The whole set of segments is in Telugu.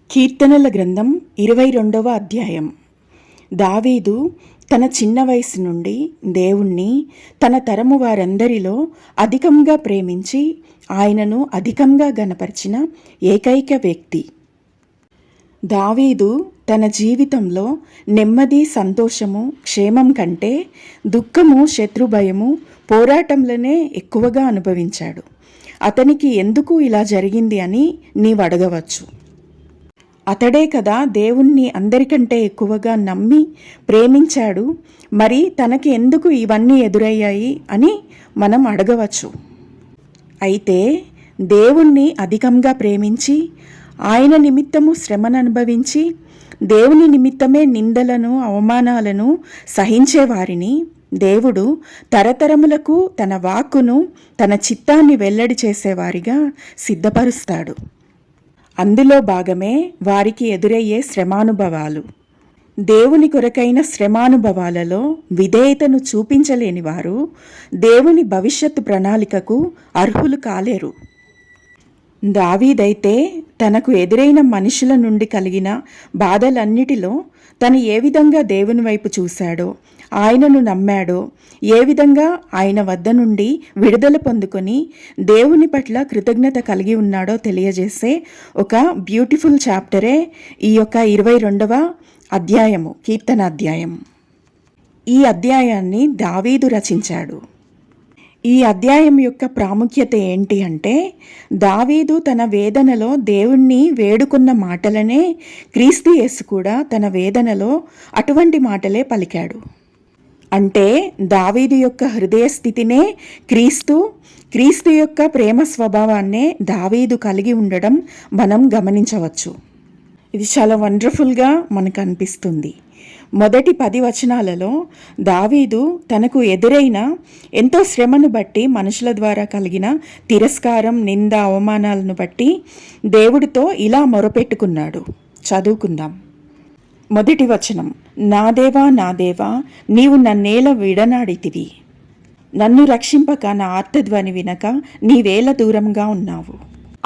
కీర్తనల గ్రంథం 22వ అధ్యాయం. దావీదు తన చిన్న వయసు నుండి దేవుణ్ణి తన తరము వారందరిలో అధికంగా ప్రేమించి ఆయనను అధికంగా గణపరిచిన ఏకైక వ్యక్తి. దావీదు తన జీవితంలో నెమ్మది, సంతోషము, క్షేమం కంటే దుఃఖము, శత్రుభయము, పోరాటంలోనే ఎక్కువగా అనుభవించాడు. అతనికి ఎందుకు ఇలా జరిగింది అని నీవు అడగవచ్చు. అతడే కదా దేవుణ్ణి అందరికంటే ఎక్కువగా నమ్మి ప్రేమించాడు, మరి తనకి ఎందుకు ఇవన్నీ ఎదురయ్యాయి అని మనం అడగవచ్చు. అయితే దేవుణ్ణి అధికంగా ప్రేమించి ఆయన నిమిత్తము శ్రమను అనుభవించి దేవుని నిమిత్తమే నిందలను, అవమానాలను సహించేవారిని దేవుడు తరతరములకు తన వాక్కును, తన చిత్తాన్ని వెల్లడి చేసేవారిగా సిద్ధపరుస్తాడు. అందులో భాగమే వారికి ఎదురయ్యే శ్రమానుభవాలు. దేవుని కొరకైన శ్రమానుభవాలలో విధేయతను చూపించలేని వారు దేవుని భవిష్యత్తు ప్రణాళికకు అర్హులు కాలేరు. దావీదైతే తనకు ఎదురైన మనుషుల నుండి కలిగిన బాధలన్నిటిలో తను ఏ విధంగా దేవుని వైపు చూశాడో, ఆయనను నమ్మాడో, ఏ విధంగా ఆయన వద్ద నుండి విడుదల పొందుకొని దేవుని పట్ల కృతజ్ఞత కలిగి ఉన్నాడో తెలియజేసే ఒక బ్యూటిఫుల్ చాప్టరే ఈ యొక్క 22వ అధ్యాయము, కీర్తన అధ్యాయం. ఈ అధ్యాయాన్ని దావీదు రచించాడు. ఈ అధ్యాయం యొక్క ప్రాముఖ్యత ఏంటి అంటే, దావీదు తన వేదనలో దేవుణ్ణి వేడుకున్న మాటలనే క్రీస్తు యేసు కూడా తన వేదనలో అటువంటి మాటలే పలికాడు. అంటే దావీదు యొక్క హృదయ స్థితినే క్రీస్తు యొక్క ప్రేమ స్వభావాన్నే దావీదు కలిగి ఉండడం మనం గమనించవచ్చు. ఇది చాలా వండర్ఫుల్గా మనకు అనిపిస్తుంది. మొదటి 10 వచనాలలో దావీదు తనకు ఎదురైన ఎంతో శ్రమను బట్టి, మనుషుల ద్వారా కలిగిన తిరస్కారం, నింద, అవమానాలను బట్టి దేవుడితో ఇలా మొరపెట్టుకున్నాడు. చదువుకుందాం. మొదటి వచనం. నా దేవా, నా దేవా, నీవు నన్నేల విడనాడితివి. నన్ను రక్షింపక నా ఆర్తధ్వని వినక నీవేల దూరంగా ఉన్నావు.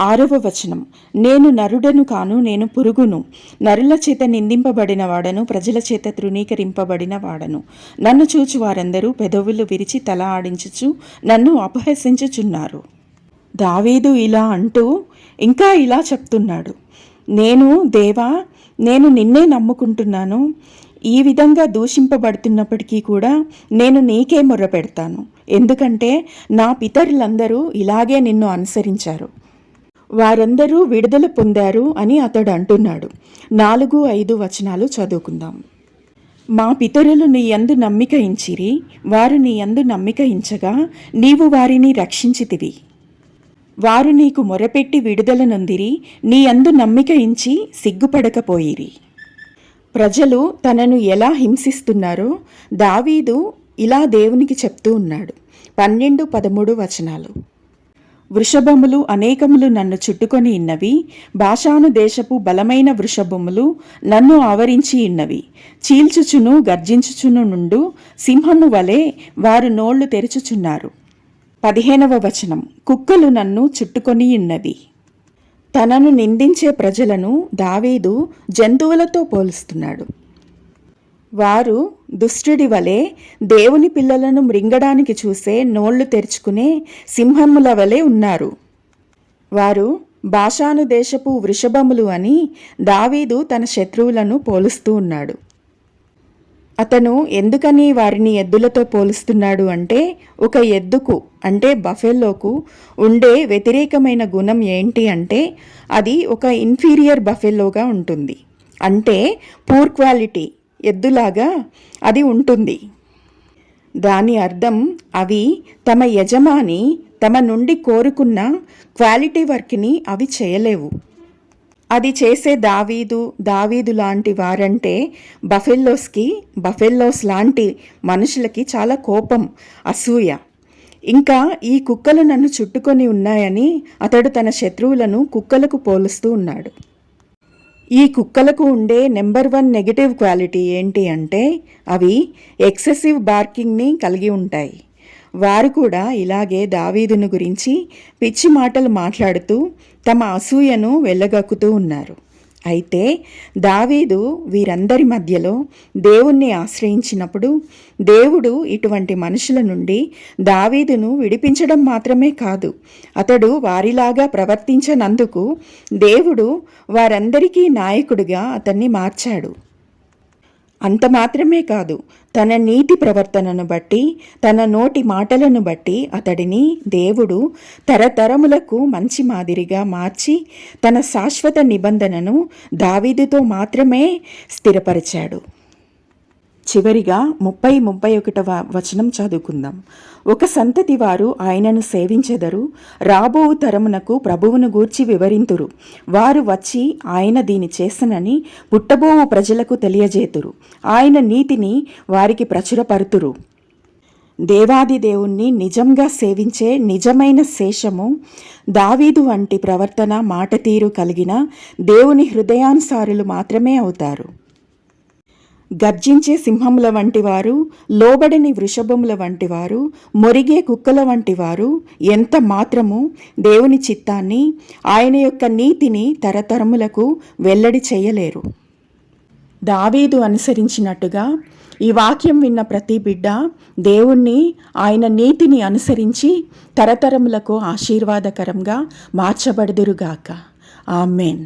6వ వచనం. నేను నరుడను కాను, నేను పురుగును, నరుల చేత నిందింపబడిన వాడను, ప్రజల చేత తృణీకరింపబడిన వాడను. నన్ను చూచి వారందరూ పెదవులు విరిచి తల ఆడించుచు నన్ను అపహసించుచున్నారు. దావీదు ఇలా అంటూ ఇంకా ఇలా చెప్తున్నాడు. దేవా, నేను నిన్నే నమ్ముకుంటున్నాను. ఈ విధంగా దూషింపబడుతున్నప్పటికీ కూడా నేను నీకే మొర్ర పెడతాను. ఎందుకంటే నా పితరులందరూ ఇలాగే నిన్ను అనుసరించారు, వారందరూ విడుదల పొందారు అని అతడు అంటున్నాడు. 4, 5 వచనాలు చదువుకుందాం. మా పితరులు నీ యందు నమ్మిక ఇంచిరి, వారు నీ యందు నమ్మిక ఇంచగా నీవు వారిని రక్షించితివి. వారు నీకు మొరపెట్టి విడుదల నొందిరి, నీ యందు నమ్మిక ఇంచి సిగ్గుపడకపోయిరి. ప్రజలు తనను ఎలా హింసిస్తున్నారో దావీదు ఇలా దేవునికి చెప్తూ ఉన్నాడు. 12, 13 వచనాలు. వృషభములు అనేకములు నన్ను చుట్టుకొని ఇన్నవి, బాషాను దేశపు బలమైన వృషభములు నన్ను ఆవరించి ఇన్నవి. చీల్చుచును గర్జించుచును నుండు సింహము వలె వారు నోళ్లు తెరుచుచున్నారు. 15వ వచనం. కుక్కలు నన్ను చుట్టుకొని ఉన్నవి. తనను నిందించే ప్రజలను దావీదు జంతువులతో పోలుస్తున్నాడు. వారు దుష్టుడి వలె దేవుని పిల్లలను మృంగడానికి చూసే నోళ్లు తెరుచుకునే సింహముల వలె ఉన్నారు. వారు బాషాను దేశపు వృషభములు అని దావీదు తన శత్రువులను పోలుస్తూ ఉన్నాడు. అతను ఎందుకని వారిని ఎద్దులతో పోలుస్తున్నాడు అంటే, ఒక ఎద్దుకు అంటే బఫెల్లోకు ఉండే వ్యతిరేకమైన గుణం ఏంటి అంటే, అది ఒక ఇన్ఫీరియర్ బఫెల్లోగా ఉంటుంది. అంటే పూర్ క్వాలిటీ ఎద్దులాగా అది ఉంటుంది. దాని అర్థం అవి తమ యజమాని తమ నుండి కోరుకున్న క్వాలిటీ వర్క్ని అవి చేయలేవు. అది చేసే దావీదు లాంటి వారంటే బఫెల్లోస్ లాంటి మనుషులకి చాలా కోపం, అసూయ. ఇంకా ఈ కుక్కలు నన్ను చుట్టుకొని ఉన్నాయని అతడు తన శత్రువులను కుక్కలకు పోలుస్తూ ఉన్నాడు. ఈ కుక్కలకు ఉండే నెంబర్ 1 నెగటివ్ క్వాలిటీ ఏంటి అంటే, అవి ఎక్సెసివ్ బార్కింగ్ని కలిగి ఉంటాయి. వారు కూడా ఇలాగే దావీదును గురించి పిచ్చి మాటలు మాట్లాడుతూ తమ అసూయను వెళ్ళగక్కుతూ ఉన్నారు. అయితే దావీదు వీరందరి మధ్యలో దేవుణ్ణి ఆశ్రయించినప్పుడు దేవుడు ఇటువంటి మనుషుల నుండి దావీదును విడిపించడం మాత్రమే కాదు, అతడు వారిలాగా ప్రవర్తించనందుకు దేవుడు వారందరికీ నాయకుడిగా అతన్ని మార్చాడు. అంత మాత్రమే కాదు, తన నీతి ప్రవర్తనను బట్టి, తన నోటి మాటలను బట్టి అతడిని దేవుడు తరతరములకు మంచి మాదిరిగా మార్చి తన శాశ్వత నిబంధనను దావీదుతో మాత్రమే స్థిరపరిచాడు. చివరిగా 30-31 వచనం చదువుకుందాం. ఒక సంతతి వారు ఆయనను సేవించెదరు, రాబో తరమునకు ప్రభువును గూర్చి వివరింతురు. వారు వచ్చి ఆయన దీని చేసనని పుట్టబోవు ప్రజలకు తెలియజేతురు. ఆయన నీతిని వారికి ప్రచురపరుతురు. దేవాది దేవుణ్ణి నిజంగా సేవించే నిజమైన శేషము దావీదు వంటి ప్రవర్తన, మాట తీరు కలిగిన దేవుని హృదయానుసారులు మాత్రమే అవుతారు. గర్జించే సింహముల వంటివారు, లోబడని వృషభముల వంటివారు, మొరిగే కుక్కల వంటివారు ఎంత మాత్రము దేవుని చిత్తాన్ని, ఆయన యొక్క నీతిని తరతరములకు వెల్లడి చేయలేరు. దావీదు అనుసరించినట్టుగా ఈ వాక్యం విన్న ప్రతి బిడ్డ దేవుణ్ణి, ఆయన నీతిని అనుసరించి తరతరములకు ఆశీర్వాదకరంగా మార్చబడుదురుగాక. ఆమేన్.